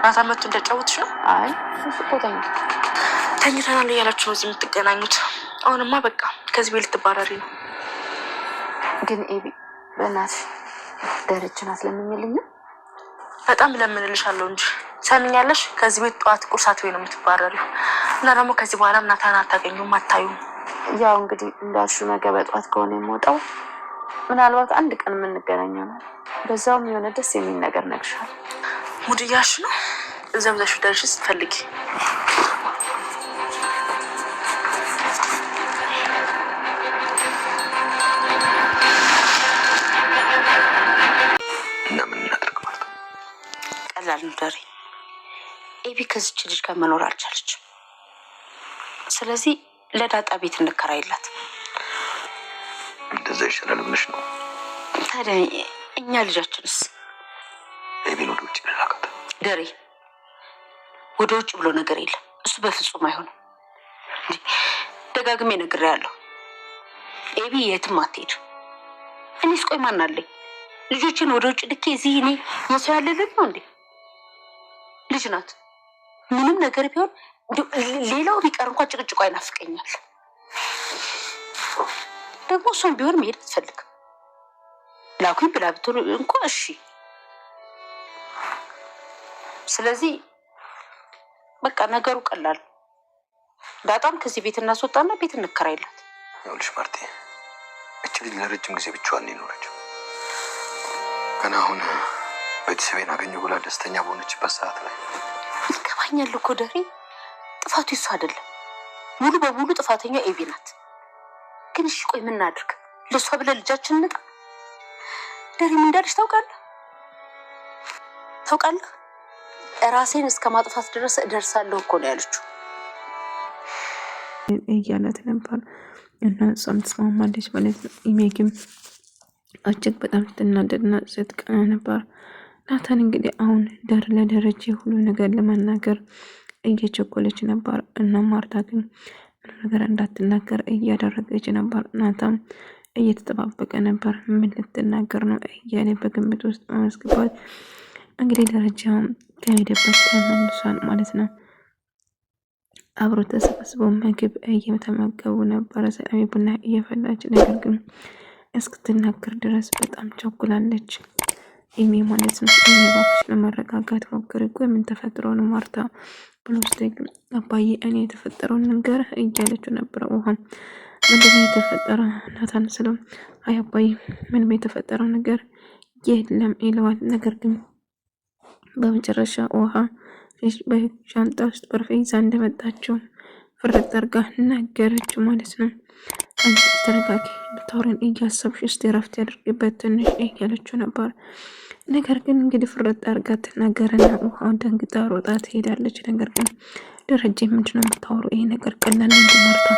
ናታ መጥቶ እንደጫወትሽ ነው? አይ ተኝተናል እያላችሁ ነው እዚህ የምትገናኙት? አሁንማ በቃ ከዚህ ቤት ልትባረሪ ነው። ግን ኤቢ በእናትሽ ደረጃን አስለምኝልኝ። በጣም ለምንልሻለሁ እንጂ ሰምኛለሽ። ከዚህ ቤት ጠዋት ቁርሳት ወይ ነው የምትባረሪው። እና ደግሞ ከዚህ በኋላ ናታን አታገኙም፣ አታዩም። ያው እንግዲህ እንዳልሽው ነገ በጠዋት ከሆነ የምወጣው ምናልባት አንድ ቀን የምንገናኘው ነው። በዛውም የሆነ ደስ የሚል ነገር ነግርሻለሁ። ሙድያሽ ነው ዘብዘሽ ደርሽ ስትፈልጊ እና ምን እናድርግ ማለት ነው? ቀላል ነው ዳሪ። ኤቢ ከዚች ልጅ ጋር መኖር አልቻለችም። ስለዚህ ለዳጣ ቤት እንከራይላት። እንደዛ ይሻላል ብለሽ ነው? ታዲያ እኛ ልጃችንስ? ኤቢን ወደ ውጭ ልላካት። ዳሪ ወደ ውጭ ብሎ ነገር የለም። እሱ በፍጹም አይሆንም። ደጋግሜ ነግሬያለሁ። ኤቢ የትም አትሄድም። እኔስ ቆይ ማን አለኝ? ልጆችን ወደ ውጭ ልኬ እዚህ እኔ የሰው ያለልን ነው እንዴ? ልጅ ናት። ምንም ነገር ቢሆን ሌላው ቢቀር እንኳን ጭቅጭቋ ይናፍቀኛል። ደግሞ እሷም ቢሆን መሄድ አትፈልግም። ላኩኝ ብላ ብትሉ እንኳ እሺ። ስለዚህ በቃ ነገሩ ቀላል። ዳጣም ከዚህ ቤት እናስወጣና ቤት እንከራይላት። ይኸውልሽ ማርቴ፣ እች ልጅ ለረጅም ጊዜ ብቻዋን የኖረችው ገና አሁን ቤተሰቤን አገኘሁ ብላ ደስተኛ በሆነችበት ሰዓት ላይ ይገባኛል እኮ ዳሪ። ጥፋቱ ይሱ አይደለም። ሙሉ በሙሉ ጥፋተኛ ኤቢ ናት። ግን እሺ ቆይ ምን እናድርግ? ለሷ ብለን ልጃችን እንጣ? ዳሪ ምን እንዳለሽ ታውቃለህ? ራሴን እስከ ማጥፋት ድረስ እደርሳለሁ እኮ ነው ያለችው እያለት ነበር። እና እሷም ትስማማለች ማለት ነው። ኢሜግም እጅግ በጣም ስትናደድና ስትቀና ነበር። ናታን እንግዲህ አሁን ለደረጀ ሁሉ ነገር ለመናገር እየቸኮለች ነበር። እና ማርታ ግን ምንም ነገር እንዳትናገር እያደረገች ነበር። ናታን እየተጠባበቀ ነበር። ምን ልትናገር ነው እያለ በግምት ውስጥ በማስገባት እንግዲህ ደረጃም ከሄደበት ተመልሷል ማለት ነው። አብሮ ተሰብስበው ምግብ እየተመገቡ ነበረ። ሰላሜ ቡና እየፈላች ነገር ግን እስክትናገር ድረስ በጣም ቸኩላለች። ኢሜ ማለት ነው። እባክሽ ለመረጋጋት ሞክሪ። እኮ ምን ተፈጥሮ ነው ማርታ ብሎ ስጠይቅ አባዬ እኔ የተፈጠረውን ነገር እያለችው ነበረ። ውሃም ምንድነው የተፈጠረ ናታን ስለው አይ አባዬ ምንም የተፈጠረው ነገር የለም ይለዋል። ነገር ግን በመጨረሻ ውሃ በሻንጣ ውስጥ በርፌ ይዛ እንደመጣችው ፍርጥ አድርጋ ነገረችው ማለት ነው። አንቺ ተረጋጊ፣ ብታወሪን እያሰብሽ እስቲ ረፍት ያድርግበት ትንሽ እያለችው ነበር። ነገር ግን እንግዲህ ፍርጥ አድርጋ ትናገርና ውሃውን ደንግጣ ሮጣ ትሄዳለች። ነገር ግን ደረጀ ምንድነው የምታወሩ? ይሄ ነገር ቀላል እንጂ ማርታ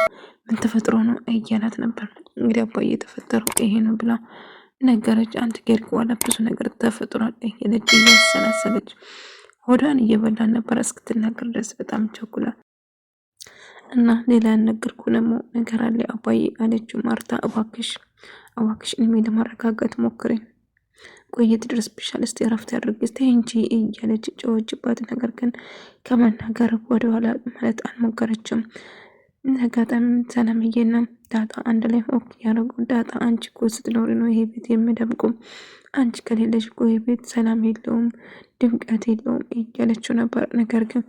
ምን ተፈጥሮ ነው እያላት ነበር። እንግዲህ አባዬ የተፈጠረው ይሄ ነው ብላ ነገረች። አንተ ከሄድክ በኋላ ብዙ ነገር ተፈጥሯል እያለች እያሰላሰለች ሆዷን እየበላን ነበር እስክትናገር ድረስ በጣም ቸኩላ እና ሌላ ያልነገርኩ ደግሞ ነገር አለ አባዬ አለችው። ማርታ እባክሽ እኔ ለማረጋጋት ሞክሬ ቆየት ድረስ ብሻል እስቲ ረፍት ያድርግ እስቲ እንጂ እያለች ጨወችባት። ነገር ግን ከመናገር ወደኋላ ማለት አልሞከረችም። አጋጣሚ ሰላምዬና ዳጣ አንድ ላይ ሆክ ያደረጉ ዳጣ አንቺ እኮ ስትኖሪ ነው ይሄ ቤት የሚደምቁ፣ አንቺ ከሌለሽ እኮ ይሄ ቤት ሰላም የለውም ድምቀት የለውም እያለችው ነበር። ነገር ግን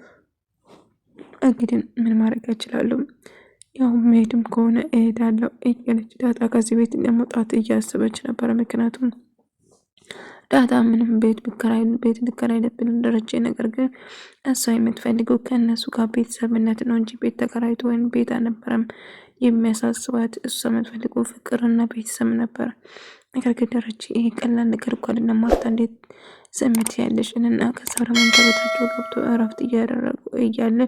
እንግዲህ ምን ማድረግ እችላለሁ፣ ያው መሄድም ከሆነ እሄዳለሁ እያለች ዳጣ ከዚህ ቤት ለመውጣት እያሰበች ነበር። ምክንያቱም ዳጣ ምንም ቤት ልከራይ ልብልን ደረጀ። ነገር ግን እሷ የምትፈልገው ከእነሱ ጋር ቤተሰብነት ነው እንጂ ቤት ተከራይቶ ወይም ቤት አልነበረም የሚያሳስባት። እሷ የምትፈልገው ፍቅርና ቤተሰብ ነበረ። ነገር ግን ደረጀ ይሄ ቀላል ነገር እኮ አይደለም ማርታ፣ እንዴት ስሜት ያለሽ እና ከዛ ደግሞ ተበታቸው ገብቶ እረፍት እያደረጉ እያለ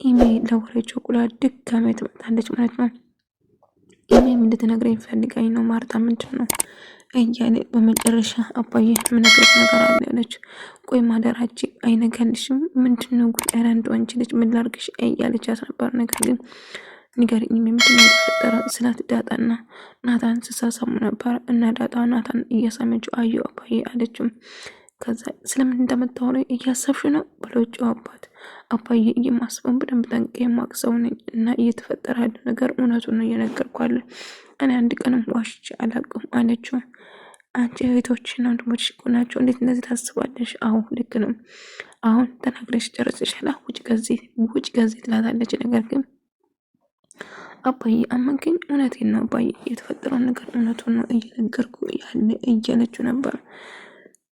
ኢሜ ለወሬ ቸኩላ ድጋሜ ትመጣለች ማለት ነው። ኢሜም እንድትነግረኝ ፈልጋኝ ነው ማርታ ምንድን ነው እያለ በመጨረሻ አባዬ ምነግርሽ ነገር አለ አለች። ቆይ ማደራጅ አይነገርሽም ምንድነው ጉዳይ አንዱ አንቺ ልጅ ምን ላርግሽ እያለቻት ነበር። ነገር ግን ንገሪኝ ምንድነው የተፈጠረው ስላት ዳጣና ናታን ሲሳሳሙ ነበር እና ዳጣ ናታን እያሳመችው አዩ አባዬ አለችው። ከዛ ስለምን እንደምታወሪ እያሰብሽ ነው ብሎ ጮኸባት። አባዬ የማስበውን በደንብ ጠንቅቄ የማውቅ ሰው ነኝ እና እየተፈጠረ ያለ ነገር እውነቱን ነው እየነገርኳለሁ። እኔ አንድ ቀንም ዋሽቼ አላውቅም አለችው። አንቺ እህቶችና ወንድሞችሽ እኮ ናቸው፣ እንዴት እንደዚህ ታስባለሽ? አዎ ልክ ነው፣ አሁን ተናግረሽ ጨርሰሻል፣ ውጭ ከዚህ ትላታለች። ነገር ግን አባዬ አመንከኝ? እውነቴን ነው አባዬ፣ የተፈጠረውን ነገር እውነቱን ነው እየነገርኩ ያለ እያለችው ነበር።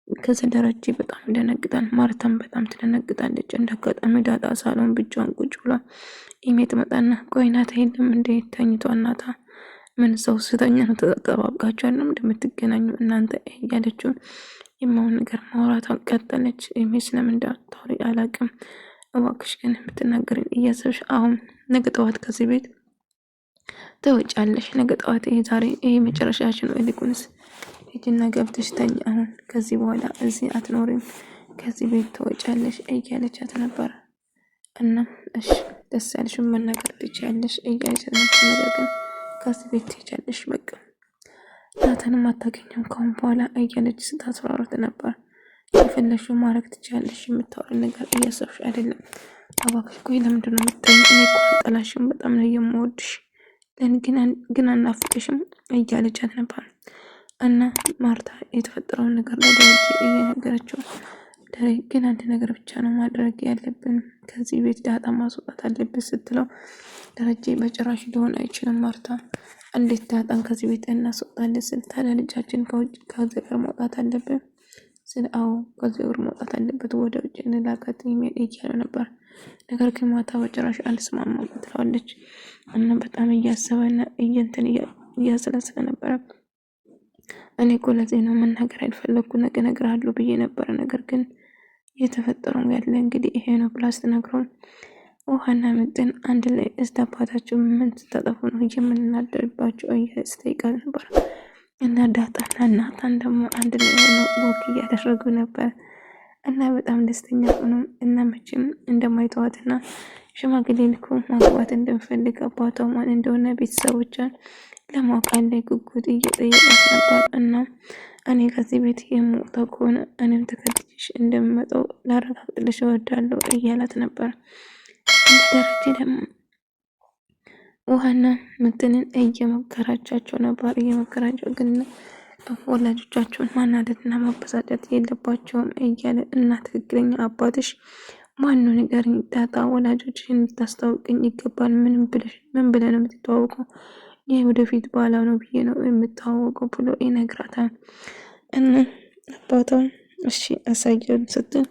ከዚ ደረጀ በጣም ይደነግጣል። ማርታም በጣም ትደነግጣለች። እንደ አጋጣሚ ዳጣ ሳሎን ብቻዋን ቁጭ ብላ ኢሜ ትመጣና ቆይ ናታ የለም እንደ ተኝቷል ናታ ምን ሰው ስተኛ ነው ተጠባብቃችኋል ነው እንደምትገናኙ እናንተ እያለችው የማውን ነገር ማውራቷን ቀጠለች። ኢሜ ስለምን እንዳታወሪ አላውቅም፣ እባክሽ ግን የምትናገርን እያሰብሽ አሁን ነገ ጠዋት ከዚህ ቤት ትወጫለሽ። ነገ ጠዋት ዛሬ ይሄ መጨረሻችን ነው። ይልቁንስ ሂጂና ገብተሽ ተኝ። አሁን ከዚህ በኋላ እዚህ አትኖሪም፣ ከዚህ ቤት ትወጫለሽ እያለቻት ነበር። እና እሺ ደስ ያለሽን መናገር ትችያለሽ እያለቻት ነበር። ነገር ግን ከዚህ ቤት ትሄጃለሽ፣ በቃ ናታንም አታገኘም ከአሁን በኋላ እያለች ስታስፈራራት ነበር። የፈለግሽው ማድረግ ትችያለሽ፣ የምታወሪ ነገር እያሰብሽ አይደለም። እባክሽ ቆይ ለምንድን ነው የምትተኝ? እኔ እኮ አልጠላሽም፣ በጣም ነው የምወድሽ፣ ግን አናፍቅሽም እያለቻት ነበር። እና ማርታ የተፈጠረውን ነገር ለደረጀ እየነገረችው፣ ደሬ ግን አንድ ነገር ብቻ ነው ማድረግ ያለብን፣ ከዚህ ቤት ዳጣ ማስወጣት አለብን ስትለው፣ ደረጀ በጭራሽ ሊሆን አይችልም ማርታ፣ እንዴት ዳጣን ከዚህ ቤት እናስወጣለን? ስልታለ ልጃችን ከዚህ ሀገር መውጣት አለብን ስለ አዎ ከዚህ ሀገር መውጣት አለበት፣ ወደ ውጭ እንላካት ኢሜል እያለ ነበር። ነገር ግን ማታ በጭራሽ አልስማማም ትለዋለች። እና በጣም እያሰበና እያሰላሰለ ነበረ። እኔ እኮ ለዚህ ነው መናገር ያልፈለግኩ፣ ነገ እነግርሃለሁ ብዬ ነበረ፣ ነገር ግን እየተፈጠረው ያለ እንግዲህ ይሄ ነው ብላ ስትነግረው፣ ውሃና ምጥን አንድ ላይ አባታቸው ምን ስታጠፉ ነው የምንናደርባቸው እያስጠይቃል ነበር። እና ዳጣና ናታን ደግሞ አንድ ላይ ሆነው ወክ እያደረጉ ነበር። እና በጣም ደስተኛ ሆኖ እና መቼም እንደማይተዋትና ሽማግሌ ልኮ ማግባት እንደምፈልግ አባቷ ማን እንደሆነ ቤተሰቦቿን ለማወቅ ያለ ጉጉት እየጠየቃት ነበር። እና እኔ ከዚህ ቤት የምወጣው ከሆነ እኔም ተከትዬሽ እንደምመጣው ላረጋግጥልሽ እወዳለሁ እያላት ነበር። እንደ ደረጀ ደግሞ ውሃና ምጥንን እየመከራቻቸው ነበር። እየመከራቸው ግን ወላጆቻቸውን ማናደድና ማበሳጨት የለባቸውም እያለ እና ትክክለኛ አባትሽ ማን ነው ንገሪኝ፣ ዳጣ ወላጆችሽን ልታስታውቅኝ ይገባል። ምን ብለህ ነው የምትተዋወቀው? ይህ ወደፊት ባላ ነው ብዬ ነው የምታወቀው ብሎ ይነግራታል። እና አባቷም እሺ አሳየን ስትል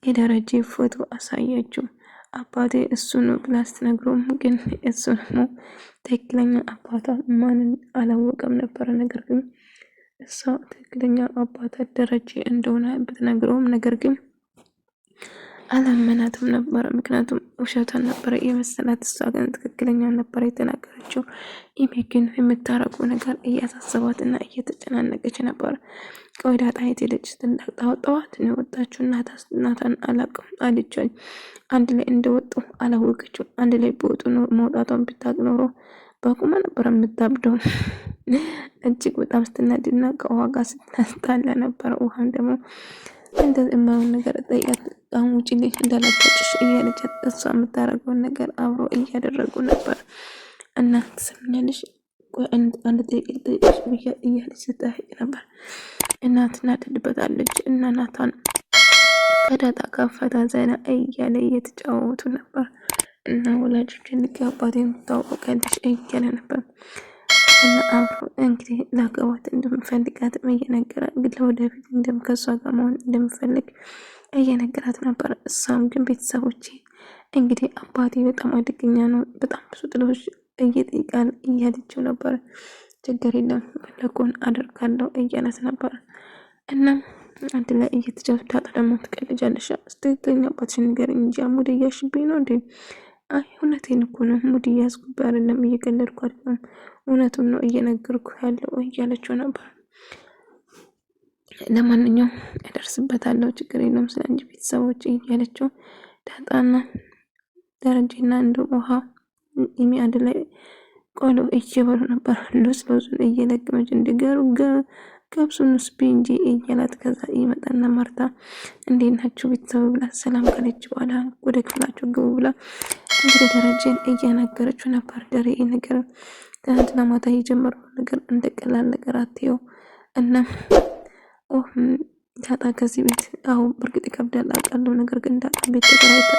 የደረጀ ፎቶ አሳያችው። አባቴ እሱ ነው ብላ ስትነግረውም ግን እሱ ነው ትክክለኛ አባቷ ማንን አላወቀም ነበረ። ነገር ግን እሷ ትክክለኛ አባቷ ደረጀ እንደሆነ ብትነግረውም ነገር ግን አላመናትም ነበረ። ምክንያቱም ውሸቷን ነበረ የመሰላት፣ እሷ ግን ትክክለኛ ነበረ የተናገረችው። ኢሜ ግን የምታረገው ነገር እያሳሰባትና እየተጨናነቀች ነበረ። ቆይ ዳጣ የት ሄደች? ጠዋት ነው የወጣችው። ናታን አላውቅም አለቻኝ። አንድ ላይ እንደወጡ አላወቀችው። አንድ ላይ በወጡ ነው መውጣቷን ብታቅ ኖሮ በቁመ ነበር የምታብደው። እጅግ በጣም ስትናድና ከውሃ ጋር ስትናስጣላ ነበረ። ውሃም ደግሞ እንደዚህ የማይሆን ነገር ጠይቃት፣ አሁን ውጭ ልጅ እንዳላጫጭሽ እያለቻት እሷ የምታደርገውን ነገር አብሮ እያደረጉ ነበር። እና ትሰምኛለሽ አንድ ጠይቅሽ እያለች ስጠይቅ ነበር። እናት ትናደድበታለች። እና ናታን ከዳጣ ካፈታ ዘና እያለ እየተጫወቱ ነበር። እና ወላጆችን ልጋባት የምታወቀልሽ እያለ ነበር። እና አብሮ እንግዲህ ላገባት እንደምፈልጋት እየነገረ ግን ለወደፊት ከሷ ጋር መሆን እንደምፈልግ እየነገራት ነበር። እሷም ግን ቤተሰቦቼ እንግዲህ አባቴ በጣም አደገኛ ነው፣ በጣም ብዙ ጥሎች እየጠይቃል እያለችው ነበር። ችግር የለም ፈለጎን አደርጋለሁ እያለት ነበር። እናም አንድ ላይ እየተጫወቱ ዳጣ ደግሞ ትቀልጃለሽ፣ ትክክለኛ አባትሽን ንገሪኝ እንጂ ሙድ እያሽብኝ ነው እንዴ? አይ እውነቴን እኮ ነው፣ ሙድ እያስጉብኝ አይደለም፣ እየቀለድኩ አይደለም፣ እውነቱን ነው እየነገርኩ ያለው እያለችው ነበር። ለማንኛውም እደርስበታለሁ ችግር የለውም ስለ እንጂ ቤተሰቦች እያለችው ዳጣና ደረጀና እንደ ውሃ ኢሜ አንድ ላይ ቆሎ እየበሉ ነበር። ሎዙን እየለቀመች እንዲገሩ ገብሱንስ ቢንጂ እያላት ከዛ ይመጣና ማርታ እንዴት ናችሁ ቤተሰብ ብላ ሰላም ካለች በኋላ ወደ ክፍላቸው ግቡ ብላ እንግዲህ ደረጀን እያናገረችው ነበር። ደሬ ነገር ትናንትና ማታ የጀመረው ነገር እንደቀላል ነገር አትየው እና ዳጣ ከዚህ ቤት አሁን በእርግጥ ይከብዳል አውቃለሁ። ነገር ግን ዳጣ ቤት ተከራይታ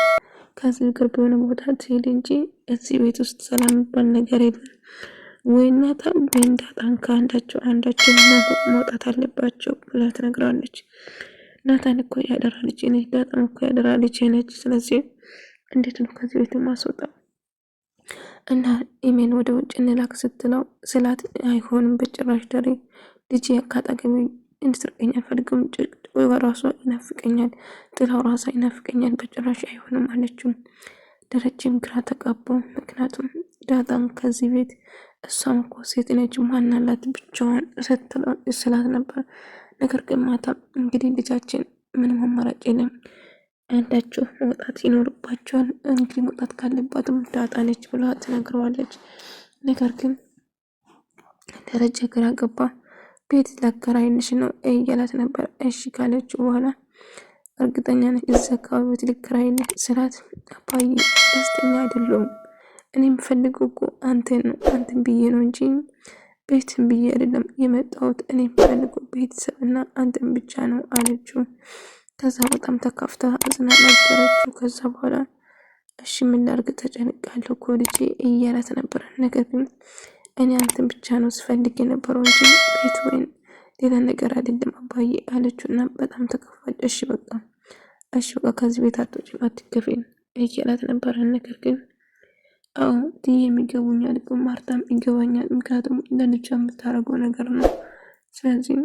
ከዚህ ቅርብ የሆነ ቦታ ትሄድ እንጂ እዚህ ቤት ውስጥ ሰላም የሚባል ነገር የለም። ወይ እናታ ወይ ዳጣን ከአንዳቸው መውጣት አለባቸው ብላ ትነግራለች። ናታን እኮ ያደራ ልጅ ነች፣ ዳጣን እኮ ያደራ ልጅ ነች። ስለዚህ እንዴት ነው ከዚህ ቤት ማስወጣው? እና ኢሜን ወደ ውጭ እንላክ ስትለው ስላት አይሆንም በጭራሽ ደሬ ልጅ ካጠገቤ እንድትርቀኝ አልፈልግም። በራሷ ይናፍቀኛል፣ ጥላው ራሷ ይናፍቀኛል፣ በጭራሽ አይሆንም አለችው። ደረጀም ግራ ተጋባው። ምክንያቱም ዳጣም ከዚህ ቤት እሷም እኮ ሴት ነች ማናላት ብቻዋን ስላት ነበር። ነገር ግን ማታ እንግዲህ ልጃችን ምንም አማራጭ የለም አንዳቸው መውጣት ይኖርባቸዋል። እንግዲህ መውጣት ካለባትም ዳጣ ነች ብላ ትነግረዋለች። ነገር ግን ደረጀ ግራ ገባ። ቤት ላከራይልሽ ነው እያላት ነበር። እሺ ካለችው በኋላ እርግጠኛ ነች እዚህ አካባቢ ቤት ሊከራይልሽ ስላት አባዬ ደስተኛ አይደለሁም። እኔ የምፈልገው እኮ አንተን ነው፣ አንተን ብዬ ነው እንጂ ቤትን ብዬ አይደለም የመጣሁት። እኔ የምፈልገው ቤተሰብና አንተን ብቻ ነው አለችው። ከዛ በጣም ተካፍታ አዝና ነገረችው። ከዛ በኋላ እሺ ምን ላድርግ ተጨንቃለሁ እኮ ልጄ እያላት ነበር። ነገር ግን እኔ አንተን ብቻ ነው ስፈልግ የነበረው እንጂ ቤት ወይም ሌላ ነገር አይደለም አባዬ አለችው። እና በጣም ተከፋች። እሺ በቃ ከዚህ ቤት አትወጪም አትገፊም እያላት ነበር። ነገር ግን አዎ ትዬ የሚገቡኛል፣ ግን ማርታም ይገባኛል። ምክንያቱም ለልጇ የምታደርገው ነገር ነው። ስለዚህ